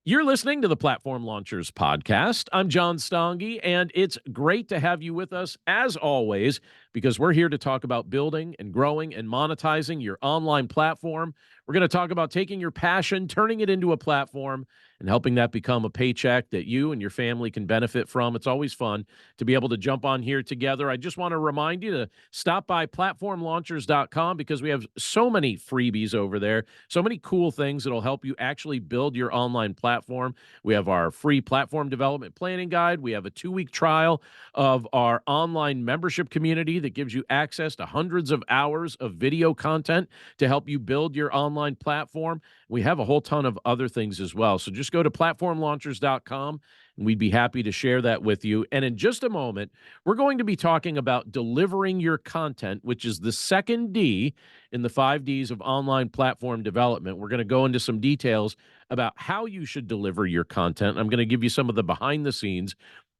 You're listening to the Platform Launchers podcast. I'm John Stange, and it's great to have you with us as always, because we're here to talk about building and growing and monetizing your online platform. We're going to talk about taking your passion, turning it into a platform, and helping that become a paycheck that you and your family can benefit from. It's always fun to be able to jump on here together. I just want to remind you to stop by platformlaunchers.com because we have so many freebies over there, so many cool things that'll help you actually build your online platform. We have our free platform development planning guide. We have a 2-week trial of our online membership community that gives you access to hundreds of hours of video content to help you build your online platform. We have a whole ton of other things as well. So just go to platformlaunchers.com and we'd be happy to share that with you. And in just a moment, we're going to be talking about delivering your content, which is the second D in the 5 Ds of online platform development. We're going to go into some details about how you should deliver your content. I'm going to give you some of the behind the scenes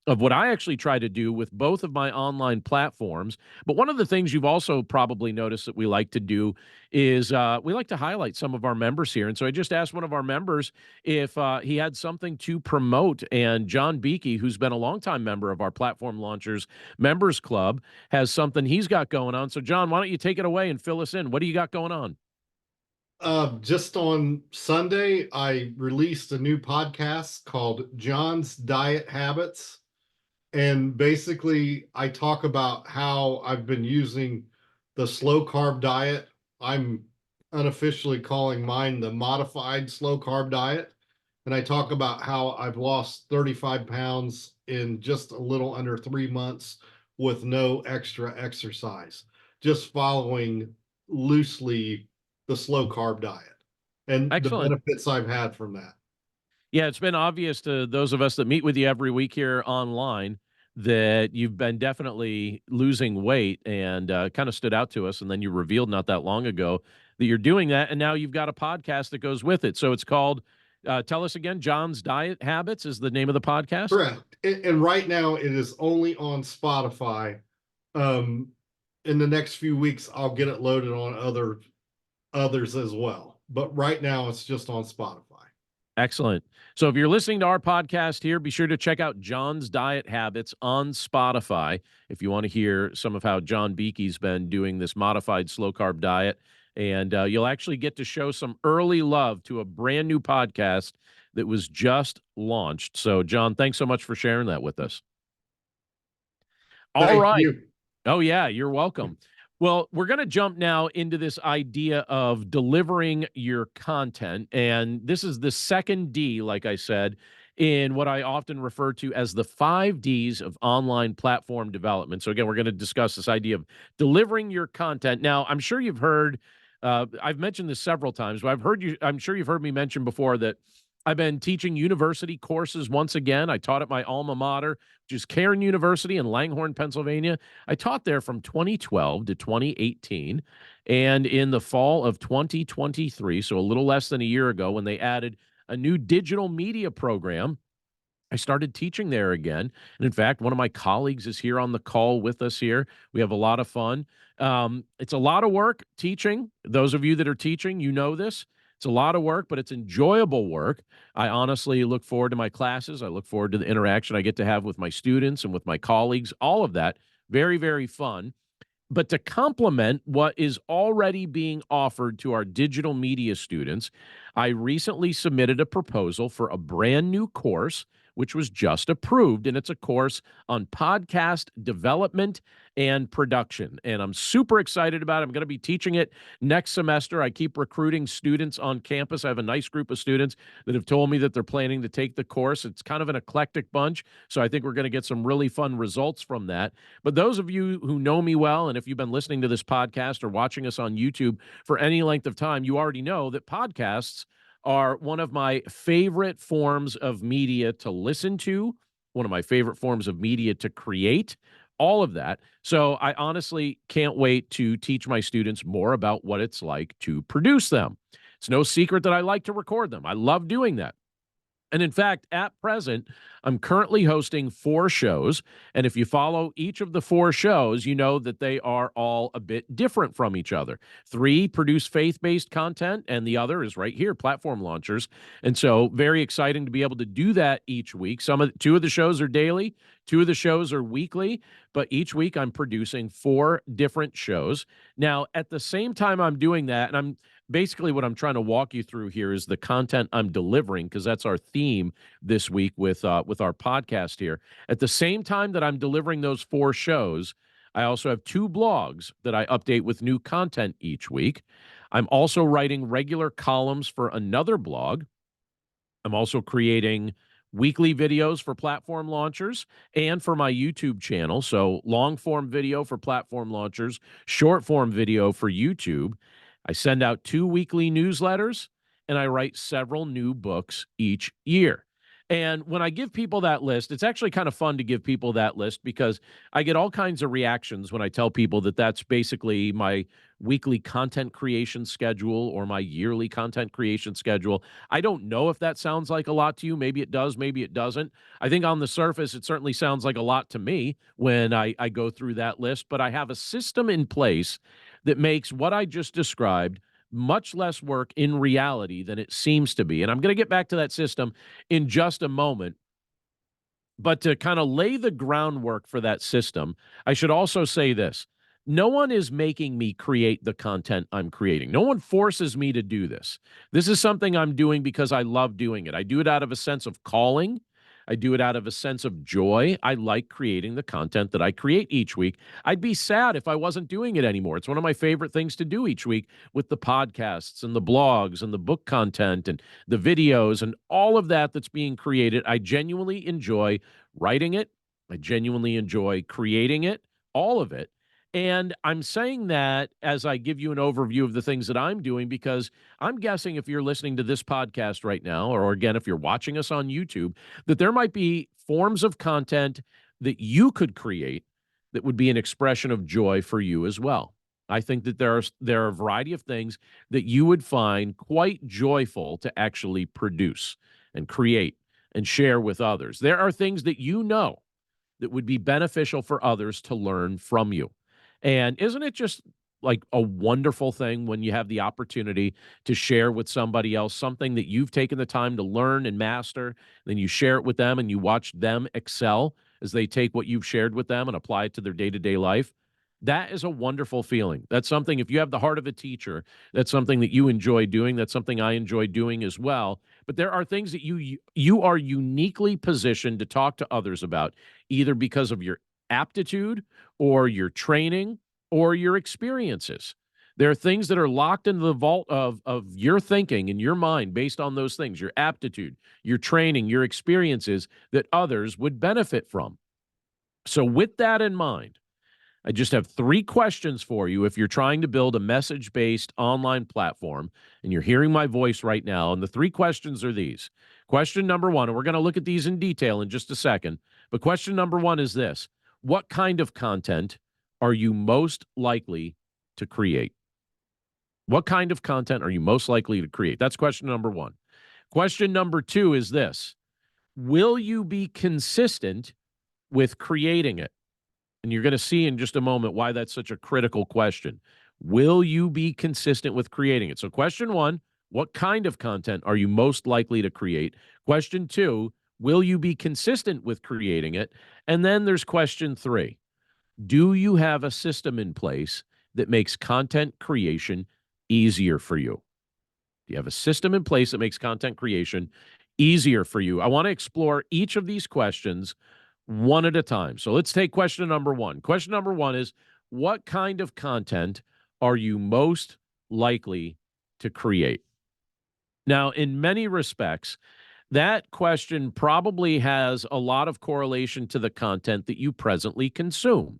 of what I actually try to do with both of my online platforms. But one of the things you've also probably noticed that we like to do is we like to highlight some of our members here. And so I just asked one of our members if he had something to promote. And John Beakey, who's been a longtime member of our Platform Launchers Members Club, has something he's got going on. So, John, why don't you take it away and fill us in? What do you got going on? Just on Sunday, I released a new podcast called John's Diet Habits. And basically, I talk about how I've been using the slow carb diet. I'm unofficially calling mine the modified slow carb diet. And I talk about how I've lost 35 pounds in just a little under 3 months with no extra exercise, just following loosely the slow carb diet and the Excellent. benefits I've had from that. Yeah, it's been obvious to those of us that meet with you every week here online that you've been definitely losing weight and kind of stood out to us. And then you revealed not that long ago that you're doing that. And now you've got a podcast that goes with it. So it's called, tell us again, John's Diet Habits is the name of the podcast. Correct. And right now it is only on Spotify. Um, in the next few weeks, I'll get it loaded on others as well. But right now it's just on Spotify. Excellent. So if you're listening to our podcast here, be sure to check out John's Diet Habits on Spotify if you want to hear some of how John Beakey's been doing this modified slow carb diet. And you'll actually get to show some early love to a brand new podcast that was just launched. So, John, thanks so much for sharing that with us. All Thank right. you. Oh, yeah, you're welcome. Well, we're going to jump now into this idea of delivering your content. And this is the second D, like I said, in what I often refer to as the 5 Ds of online platform development. So, again, we're going to discuss this idea of delivering your content. Now, I'm sure you've heard, I've mentioned this several times, but I'm sure you've heard me mention before that I've been teaching university courses once again. I taught at my alma mater, which is Cairn University in Langhorne, Pennsylvania. I taught there from 2012 to 2018. And in the fall of 2023, so a little less than a year ago, when they added a new digital media program, I started teaching there again. And in fact, one of my colleagues is here on the call with us here. We have a lot of fun. It's a lot of work teaching. Those of you that are teaching, you know this. It's a lot of work, but it's enjoyable work. I honestly look forward to my classes. I look forward to the interaction I get to have with my students and with my colleagues, all of that. Very, very fun. But to complement what is already being offered to our digital media students, I recently submitted a proposal for a brand new course, which was just approved. And it's a course on podcast development and production. And I'm super excited about it. I'm going to be teaching it next semester. I keep recruiting students on campus. I have a nice group of students that have told me that they're planning to take the course. It's kind of an eclectic bunch. So I think we're going to get some really fun results from that. But those of you who know me well, and if you've been listening to this podcast or watching us on YouTube for any length of time, you already know that podcasts are one of my favorite forms of media to listen to, one of my favorite forms of media to create, all of that. So I honestly can't wait to teach my students more about what it's like to produce them. It's no secret that I like to record them. I love doing that. And in fact, at present, I'm currently hosting 4 shows. And if you follow each of the 4 shows, you know that they are all a bit different from each other. 3 produce faith based content, and the other is right here, Platform Launchers. And so, very exciting to be able to do that each week. 2 of the shows are daily, 2 of the shows are weekly, but each week I'm producing 4 different shows. Now, at the same time I'm doing that, and I'm basically what I'm trying to walk you through here is the content I'm delivering because that's our theme this week with our podcast here. At the same time that I'm delivering those 4 shows, I also have 2 blogs that I update with new content each week. I'm also writing regular columns for another blog. I'm also creating weekly videos for Platform Launchers and for my YouTube channel. So, long form video for Platform Launchers, short form video for YouTube. I send out 2 weekly newsletters, and I write several new books each year. And when I give people that list, it's actually kind of fun to give people that list because I get all kinds of reactions when I tell people that that's basically my weekly content creation schedule or my yearly content creation schedule. I don't know if that sounds like a lot to you. Maybe it does, maybe it doesn't. I think on the surface, it certainly sounds like a lot to me when I go through that list, but I have a system in place that makes what I just described much less work in reality than it seems to be. And I'm going to get back to that system in just a moment. But to kind of lay the groundwork for that system, I should also say this. No one is making me create the content I'm creating. No one forces me to do this. This is something I'm doing because I love doing it. I do it out of a sense of calling. I do it out of a sense of joy. I like creating the content that I create each week. I'd be sad if I wasn't doing it anymore. It's one of my favorite things to do each week with the podcasts and the blogs and the book content and the videos and all of that that's being created. I genuinely enjoy writing it. I genuinely enjoy creating it, all of it. And I'm saying that as I give you an overview of the things that I'm doing, because I'm guessing if you're listening to this podcast right now, or again, if you're watching us on YouTube, that there might be forms of content that you could create that would be an expression of joy for you as well. I think that there are a variety of things that you would find quite joyful to actually produce and create and share with others. There are things that you know that would be beneficial for others to learn from you. And isn't it just like a wonderful thing when you have the opportunity to share with somebody else something that you've taken the time to learn and master, then you share it with them and you watch them excel as they take what you've shared with them and apply it to their day-to-day life? That is a wonderful feeling. That's something, if you have the heart of a teacher, that's something that you enjoy doing. That's something I enjoy doing as well. But there are things that you are uniquely positioned to talk to others about, either because of your aptitude or your training or your experiences. There are things that are locked into the vault of your thinking and your mind based on those things, your aptitude, your training, your experiences that others would benefit from. So with that in mind, I just have 3 questions for you if you're trying to build a message-based online platform and you're hearing my voice right now. And the 3 questions are these. Question number 1, and we're going to look at these in detail in just a second, but question number 1 is this. What kind of content are you most likely to create? What kind of content are you most likely to create? That's question number 1. Question number 2 is this. Will you be consistent with creating it? And you're going to see in just a moment why that's such a critical question. Will you be consistent with creating it? So question 1, what kind of content are you most likely to create? Question 2, will you be consistent with creating it? And then there's question 3. Do you have a system in place that makes content creation easier for you? Do you have a system in place that makes content creation easier for you? I want to explore each of these questions one at a time. So let's take question number 1. Question number 1 is, what kind of content are you most likely to create? Now, in many respects, that question probably has a lot of correlation to the content that you presently consume.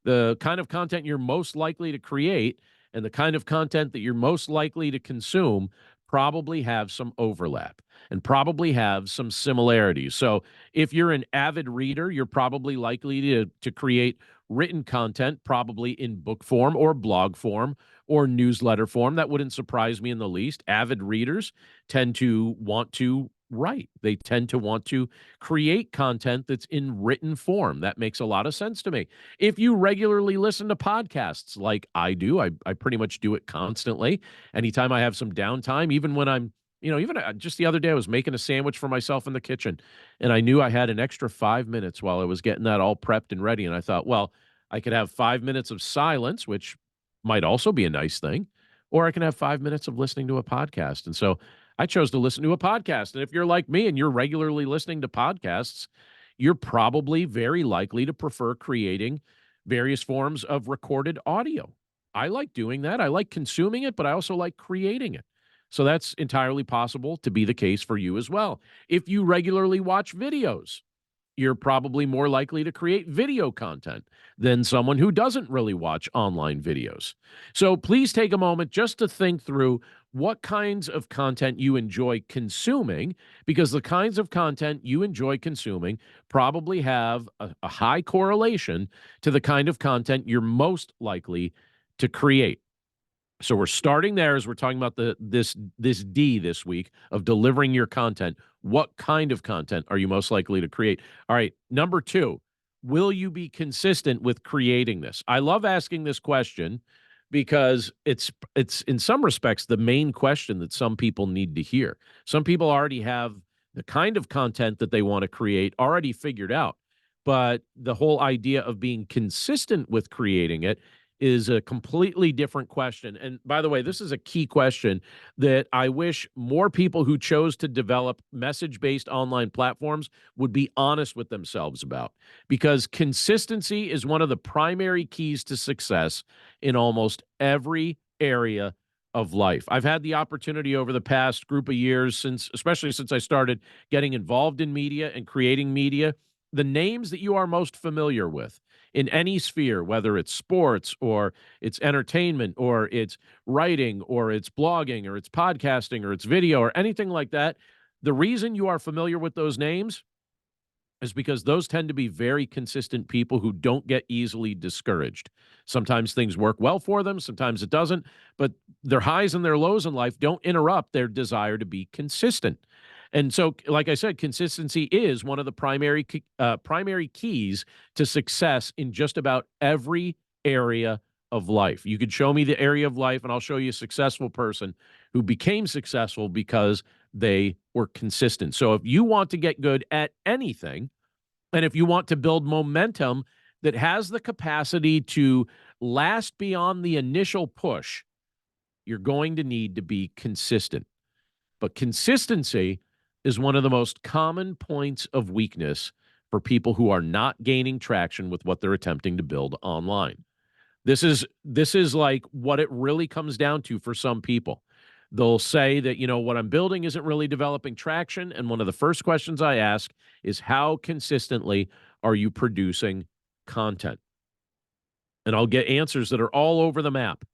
The kind of content you're most likely to create and the kind of content that you're most likely to consume probably have some overlap and probably have some similarities. So if you're an avid reader, you're probably likely to create written content, probably in book form or blog form or newsletter form. That wouldn't surprise me in the least. Avid readers tend to want to write. They tend to want to create content that's in written form. That makes a lot of sense to me. If you regularly listen to podcasts like I do, I pretty much do it constantly. Anytime I have some downtime, even when I'm, even just the other day, I was making a sandwich for myself in the kitchen and I knew I had an extra 5 minutes while I was getting that all prepped and ready. And I thought, well, I could have 5 minutes of silence, which might also be a nice thing, or I can have 5 minutes of listening to a podcast. And so I chose to listen to a podcast. And if you're like me and you're regularly listening to podcasts, you're probably very likely to prefer creating various forms of recorded audio. I like doing that. I like consuming it, but I also like creating it. So that's entirely possible to be the case for you as well. If you regularly watch videos, you're probably more likely to create video content than someone who doesn't really watch online videos. So please take a moment just to think through what kinds of content you enjoy consuming, because the kinds of content you enjoy consuming probably have a high correlation to the kind of content you're most likely to create. So we're starting there as we're talking about this D this week of delivering your content. What kind of content are you most likely to create? All right, number 2, will you be consistent with creating this? I love asking this question because it's in some respects the main question that some people need to hear. Some people already have the kind of content that they want to create already figured out, but the whole idea of being consistent with creating it is a completely different question. And by the way, this is a key question that I wish more people who chose to develop message-based online platforms would be honest with themselves about, because consistency is one of the primary keys to success in almost every area of life. I've had the opportunity over the past group of years, especially since I started getting involved in media and creating media, the names that you are most familiar with in any sphere, whether it's sports or it's entertainment or it's writing or it's blogging or it's podcasting or it's video or anything like that, the reason you are familiar with those names is because those tend to be very consistent people who don't get easily discouraged. Sometimes things work well for them, sometimes it doesn't, but their highs and their lows in life don't interrupt their desire to be consistent. And so, like I said, consistency is one of the primary keys to success in just about every area of life. You could show me the area of life, and I'll show you a successful person who became successful because they were consistent. So, if you want to get good at anything, and if you want to build momentum that has the capacity to last beyond the initial push, you're going to need to be consistent. But consistency is one of the most common points of weakness for people who are not gaining traction with what they're attempting to build online. This is like what it really comes down to for some people. They'll say that, what I'm building isn't really developing traction. And one of the first questions I ask is, how consistently are you producing content? And I'll get answers that are all over the map,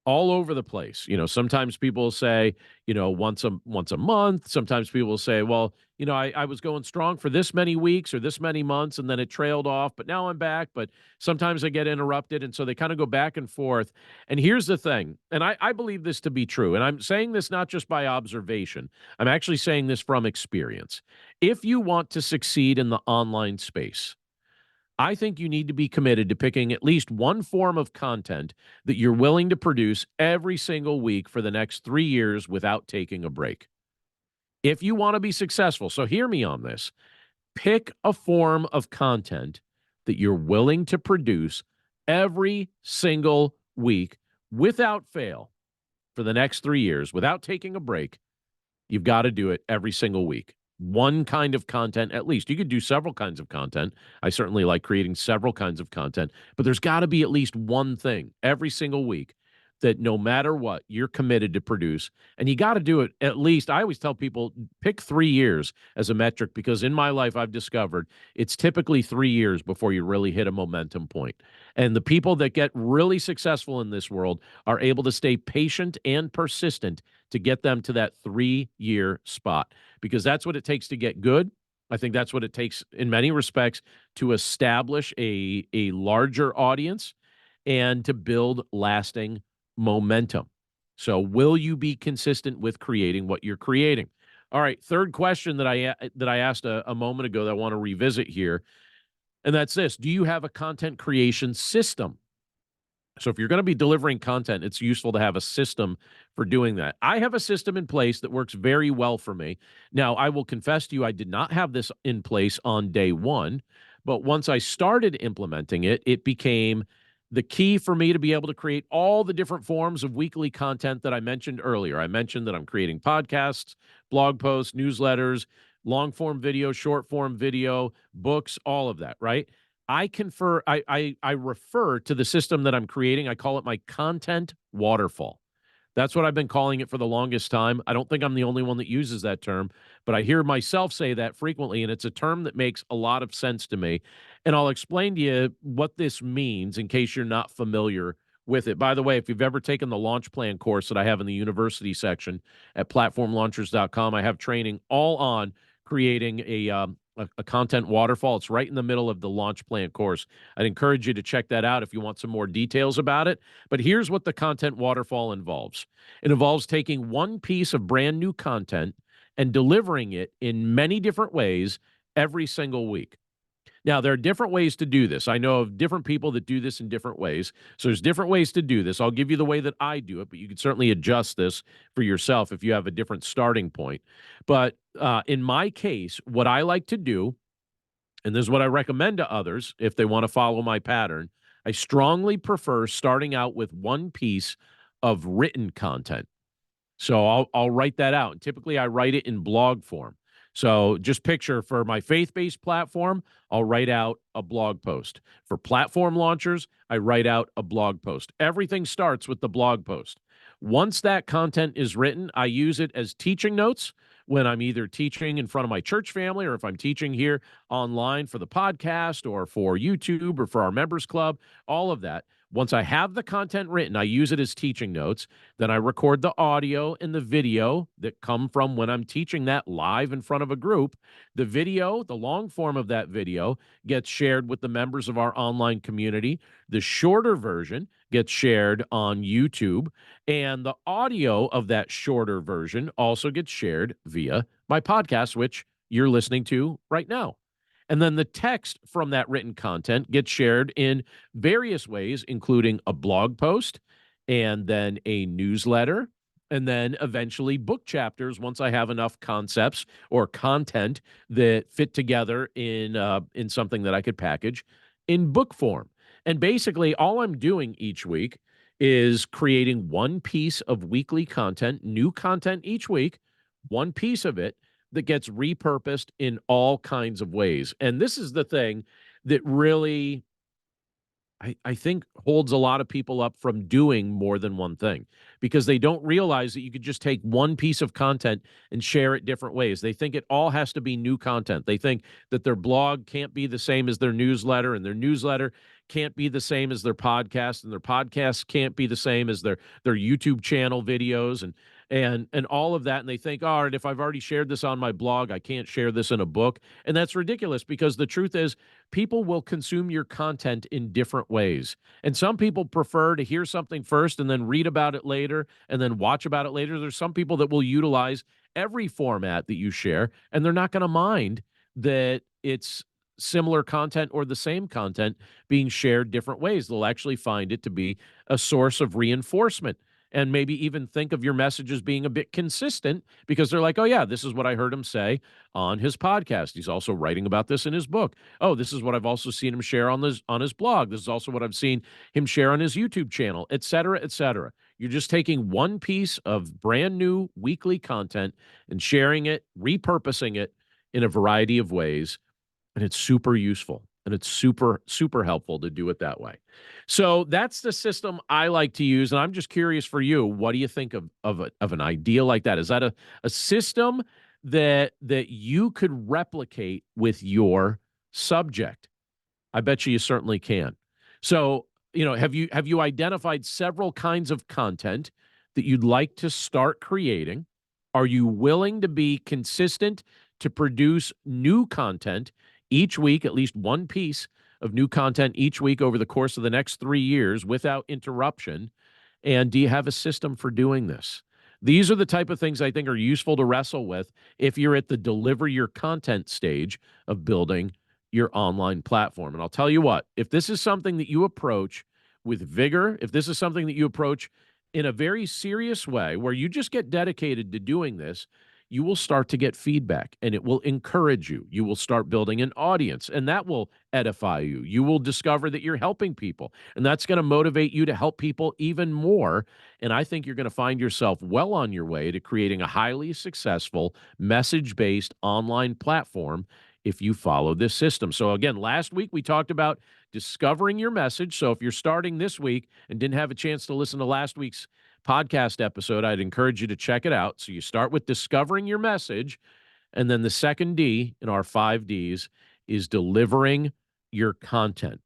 all over the place. Sometimes people say, once a month. Sometimes people say, well, I was going strong for this many weeks or this many months, and then it trailed off, but now I'm back. But sometimes I get interrupted. And so they kind of go back and forth. And here's the thing, and I believe this to be true. And I'm saying this not just by observation. I'm actually saying this from experience. If you want to succeed in the online space, I think you need to be committed to picking at least one form of content that you're willing to produce every single week for the next 3 years without taking a break. If you want to be successful, so hear me on this, pick a form of content that you're willing to produce every single week without fail for the next 3 years without taking a break. You've got to do it every single week. One kind of content at least. You could do several kinds of content. I certainly like creating several kinds of content, but there's got to be at least one thing every single week that no matter what, you're committed to produce. And you got to do it at least. I always tell people, pick 3 years as a metric, because in my life, I've discovered it's typically 3 years before you really hit a momentum point. And the people that get really successful in this world are able to stay patient and persistent to get them to that 3-year spot, because that's what it takes to get good. I think that's what it takes in many respects to establish a larger audience and to build lasting momentum. So will you be consistent with creating what you're creating? All right, third question that I asked a moment ago that I want to revisit here, and that's this: do you have a content creation system? So if you're going to be delivering content, it's useful to have a system for doing that. I have a system in place that works very well for me. Now, I will confess to you, I did not have this in place on day one, but once I started implementing it, it became the key for me to be able to create all the different forms of weekly content that I mentioned earlier. I mentioned that I'm creating podcasts, blog posts, newsletters, long form video, short form video, books, all of that, right? I refer to the system that I'm creating. I call it my content waterfall. That's what I've been calling it for the longest time. I don't think I'm the only one that uses that term, but I hear myself say that frequently, and it's a term that makes a lot of sense to me. And I'll explain to you what this means in case you're not familiar with it. By the way, if you've ever taken the launch plan course that I have in the university section at platformlaunchers.com, I have training all on creating a content waterfall. It's right in the middle of the launch plan course. I'd encourage you to check that out if you want some more details about it. But here's what the content waterfall involves. It involves taking one piece of brand new content and delivering it in many different ways every single week. Now, there are different ways to do this. I know of different people that do this in different ways. So there's different ways to do this. I'll give you the way that I do it, but you can certainly adjust this for yourself if you have a different starting point. But in my case, what I like to do, and this is what I recommend to others if they want to follow my pattern, I strongly prefer starting out with one piece of written content. So I'll write that out. And typically I write it in blog form. So just picture for my faith-based platform, I'll write out a blog post. For platform launchers, I write out a blog post. Everything starts with the blog post. Once that content is written, I use it as teaching notes when I'm either teaching in front of my church family or if I'm teaching here online for the podcast or for YouTube or for our members club, all of that. Once I have the content written, I use it as teaching notes. Then I record the audio and the video that come from when I'm teaching that live in front of a group. The video, the long form of that video, gets shared with the members of our online community. The shorter version gets shared on YouTube. And the audio of that shorter version also gets shared via my podcast, which you're listening to right now. And then the text from that written content gets shared in various ways, including a blog post and then a newsletter, and then eventually book chapters once I have enough concepts or content that fit together in something that I could package in book form. And basically, all I'm doing each week is creating one piece of weekly content, new content each week, one piece of it that gets repurposed in all kinds of ways. And this is the thing that really, I think, holds a lot of people up from doing more than one thing because they don't realize that you could just take one piece of content and share it different ways. They think it all has to be new content. They think that their blog can't be the same as their newsletter, and their newsletter can't be the same as their podcast, and their podcast can't be the same as their YouTube channel videos and all of that. And they think, all right, if I've already shared this on my blog, I can't share this in a book. And that's ridiculous because the truth is people will consume your content in different ways. And some people prefer to hear something first and then read about it later and then watch about it later. There's some people that will utilize every format that you share, and they're not going to mind that it's similar content or the same content being shared different ways. They'll actually find it to be a source of reinforcement and maybe even think of your messages being a bit consistent because they're like, oh, yeah, this is what I heard him say on his podcast. He's also writing about this in his book. Oh, this is what I've also seen him share on his blog. This is also what I've seen him share on his YouTube channel, et cetera, et cetera. You're just taking one piece of brand new weekly content and sharing it, repurposing it in a variety of ways. And it's super useful. And it's super, super helpful to do it that way. So that's the system I like to use. And I'm just curious for you, what do you think of an idea like that? Is that a system that you could replicate with your subject? I bet you certainly can. So, have you identified several kinds of content that you'd like to start creating? Are you willing to be consistent to produce new content each week, at least one piece of new content each week over the course of the next 3 years without interruption? And do you have a system for doing this? These are the type of things I think are useful to wrestle with if you're at the deliver your content stage of building your online platform. And I'll tell you what, if this is something that you approach with vigor, if this is something that you approach in a very serious way where you just get dedicated to doing this, you will start to get feedback and it will encourage you. You will start building an audience and that will edify you. You will discover that you're helping people and that's going to motivate you to help people even more. And I think you're going to find yourself well on your way to creating a highly successful message based online platform if you follow this system. So, again, last week we talked about discovering your message. So, if you're starting this week and didn't have a chance to listen to last week's podcast episode, I'd encourage you to check it out. So, you start with discovering your message. And then the second D in our 5 Ds is delivering your content.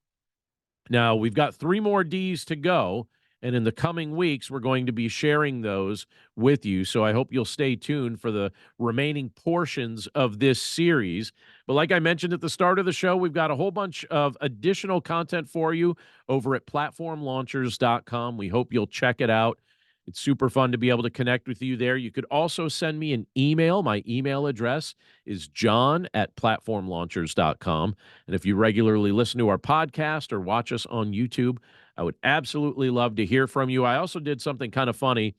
Now, we've got 3 more Ds to go. And in the coming weeks, we're going to be sharing those with you. So I hope you'll stay tuned for the remaining portions of this series. But like I mentioned at the start of the show, we've got a whole bunch of additional content for you over at platformlaunchers.com. We hope you'll check it out. It's super fun to be able to connect with you there. You could also send me an email. My email address is john@platformlaunchers.com. And if you regularly listen to our podcast or watch us on YouTube, I would absolutely love to hear from you. I also did something kind of funny.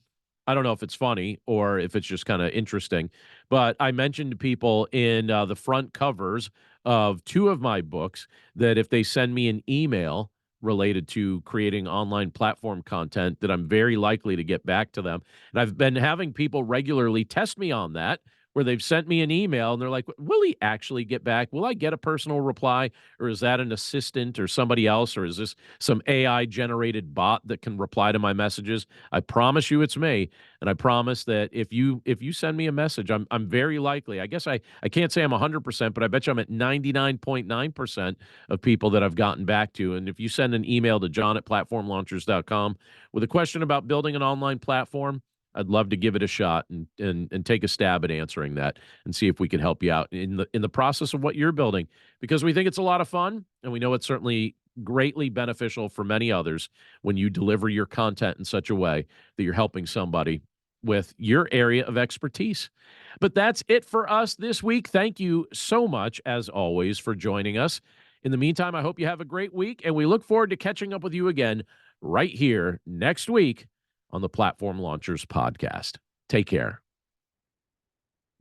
I don't know if it's funny or if it's just kind of interesting, but I mentioned to people in the front covers of 2 of my books that if they send me an email related to creating online platform content, that I'm very likely to get back to them. And I've been having people regularly test me on that, where they've sent me an email and they're like, will he actually get back? Will I get a personal reply? Or is that an assistant or somebody else? Or is this some AI generated bot that can reply to my messages? I promise you it's me. And I promise that if you send me a message, I'm very likely, I guess I can't say I'm 100%, but I bet you I'm at 99.9% of people that I've gotten back to. And if you send an email to john@platformlaunchers.com with a question about building an online platform, I'd love to give it a shot and take a stab at answering that and see if we can help you out in the process of what you're building, because we think it's a lot of fun and we know it's certainly greatly beneficial for many others when you deliver your content in such a way that you're helping somebody with your area of expertise. But that's it for us this week. Thank you so much, as always, for joining us. In the meantime, I hope you have a great week, and we look forward to catching up with you again right here next week on the Platform Launchers podcast. Take care.